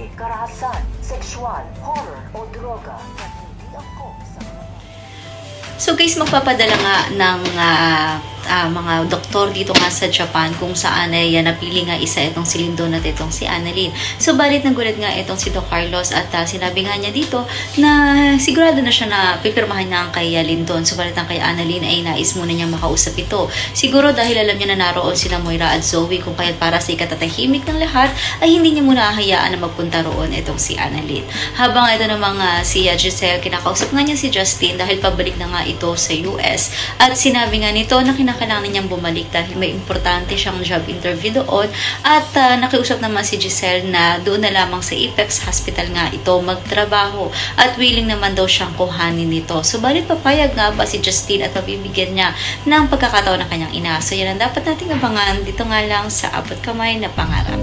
may karahasan, sexual, horror o droga na hindi angkop sa mga... So guys, magpapadala nga ng mga doktor dito nga sa Japan kung saan ay napili nga isa itong si Lindon at itong si Annalyn. So balit nagulat nga itong si Doc Carlos at sinabi nga niya dito na sigurado na siya na pipirmahan niya ang kay Lindon. So balit ang kay Annalyn ay nais muna niyang makausap ito. Siguro dahil alam niya na naroon sila Moira at Zoe, kung kaya't para sa ikatatahimik ng lahat ay hindi niya muna hayaan na magpunta roon itong si Annalyn. Habang ito namang si Giselle, kinakausap nga niya si Justin dahil pabalik na nga ito sa US at sinabi nga nito na kailangan niyang bumalik dahil may importante siyang job interview doon at nakiusap naman si Giselle na doon na lamang sa Apex Hospital nga ito magtrabaho at willing naman daw siyang kuhanin nito. So balit papayag nga ba si Justin at mabibigyan niya ng pagkakataon ng kanyang ina. So yan ang dapat nating abangan dito nga lang sa Abot Kamay na Pangarap.